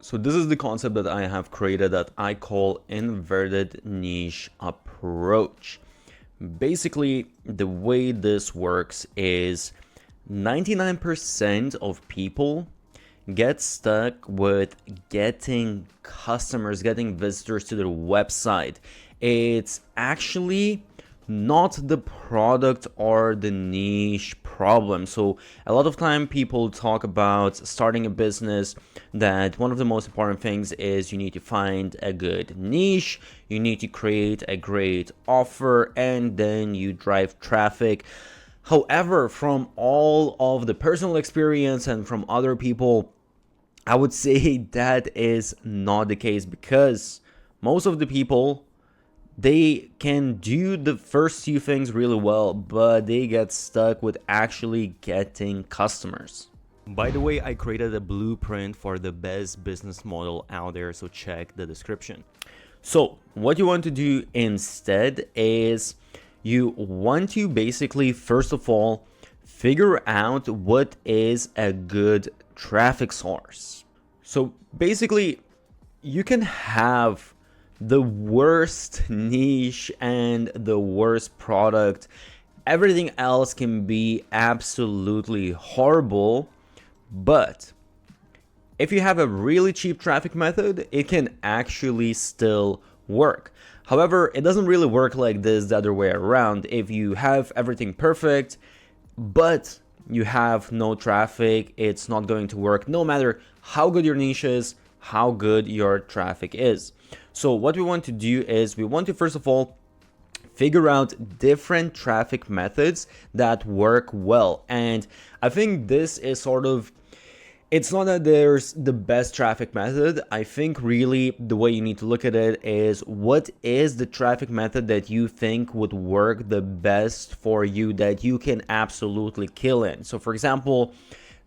So this is the concept that I have created that I call inverted niche approach. Basically, the way this works is 99% of people get stuck with getting customers, getting visitors to their website. It's actually not the product or the niche problem. So a lot of time people talk about starting a business, that one of the most important things is you need to find a good niche, you need to create a great offer, and then you drive traffic. However, from all of the personal experience and from other people, I would say that is not the case, because most of the people, they can do the first few things really well, but they get stuck with actually getting customers. By the way, I created a blueprint for the best business model out there, so check the description. So what you want to do instead is you want to basically, first of all, figure out what is a good traffic source. So basically, you can have the worst niche and the worst product. Everything else can be absolutely horrible, but if you have a really cheap traffic method, it can actually still work. However, it doesn't really work like this the other way around. If you have everything perfect, but you have no traffic, it's not going to work, no matter how good your niche is, how good your traffic is. So what we want to do is we want to first of all figure out different traffic methods that work well. And I think this is sort of, it's not that there's the best traffic method. I think really the way you need to look at it is, what is the traffic method that you think would work the best for you, that you can absolutely kill in. So for example,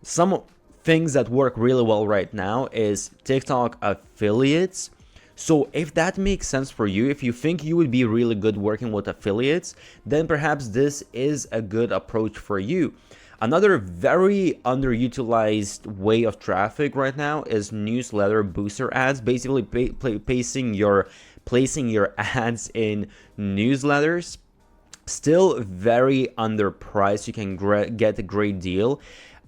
some things that work really well right now is TikTok affiliates. So if that makes sense for you, if you think you would be really good working with affiliates, then perhaps this is a good approach for you. Another very underutilized way of traffic right now is newsletter booster ads. Basically placing your ads in newsletters. Still very underpriced. You can get a great deal.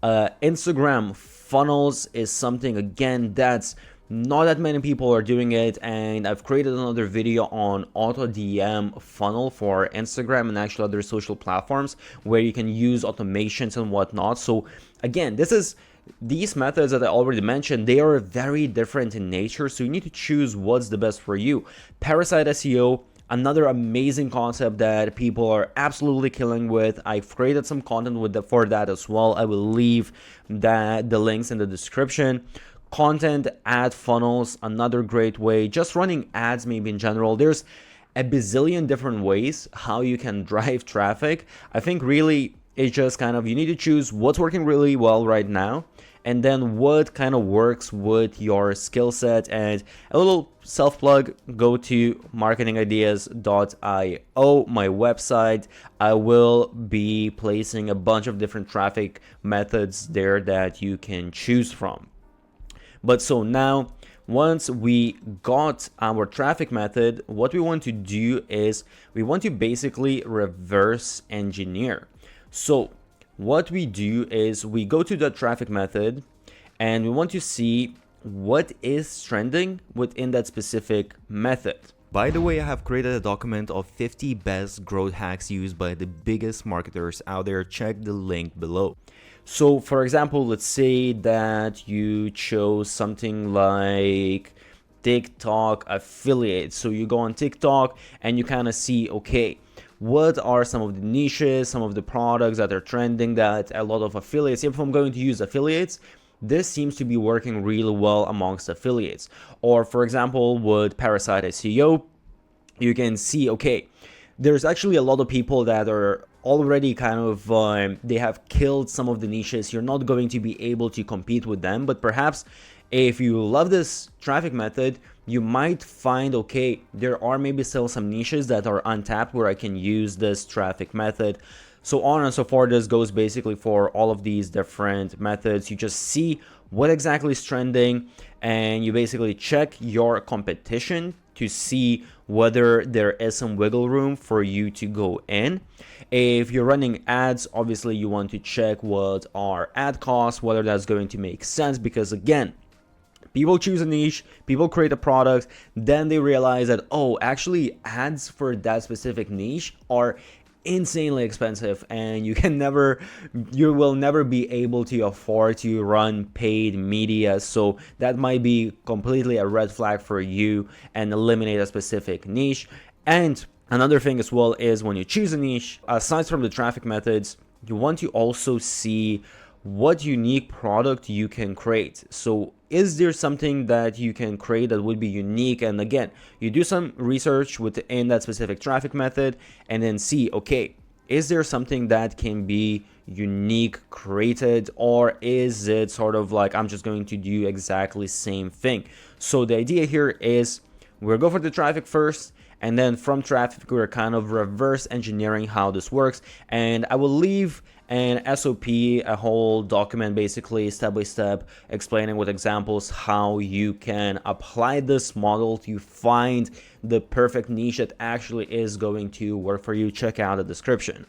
Instagram funnels is something, again, that's not that many people are doing it, and I've created another video on auto DM funnel for Instagram and actually other social platforms where you can use automations and whatnot. So again, these methods that I already mentioned, they are very different in nature, so you need to choose what's the best for you. Parasite SEO, another amazing concept that people are absolutely killing with. I've created some content for that as well. I will leave the links in the description. Content ad funnels, another great way. Just running ads maybe in general. There's a bazillion different ways how you can drive traffic. I think really it's just kind of, you need to choose what's working really well right now, and then what kind of works with your skill set. And a little self plug, go to marketingideas.io, my website. I will be placing a bunch of different traffic methods there that you can choose from. But so now, once we got our traffic method, what we want to do is we want to basically reverse engineer. So what we do is we go to the traffic method and we want to see what is trending within that specific method. By the way, I have created a document of 50 best growth hacks used by the biggest marketers out there. Check the link below. So for example, let's say that you chose something like TikTok affiliates. So you go on TikTok and you kind of see, okay, what are some of the niches, some of the products that are trending that a lot of affiliates, if I'm going to use affiliates, this seems to be working really well amongst affiliates. Or for example, with Parasite SEO, you can see, okay, there's actually a lot of people that are already kind of, they have killed some of the niches. You're not going to be able to compete with them, but perhaps if you love this traffic method, you might find, okay, there are maybe still some niches that are untapped where I can use this traffic method. So on and so forth. This goes basically for all of these different methods. You just see what exactly is trending, and you basically check your competition to see whether there is some wiggle room for you to go in. If you're running ads, obviously you want to check what are ad costs, whether that's going to make sense, because again, people choose a niche, people create a product, then they realize that, oh, actually ads for that specific niche are insanely expensive, and you will never be able to afford to run paid media. So that might be completely a red flag for you and eliminate a specific niche. And another thing as well is, when you choose a niche, aside from the traffic methods, you want to also see what unique product you can create. So is there something that you can create that would be unique? And again, you do some research within that specific traffic method and then see, okay, is there something that can be unique created, or is it sort of like I'm just going to do exactly same thing? So the idea here is we'll go for the traffic first, and then from traffic we're kind of reverse engineering how this works. And I will leave an SOP, a whole document basically step by step explaining with examples how you can apply this model to find the perfect niche that actually is going to work for you. Check out the description.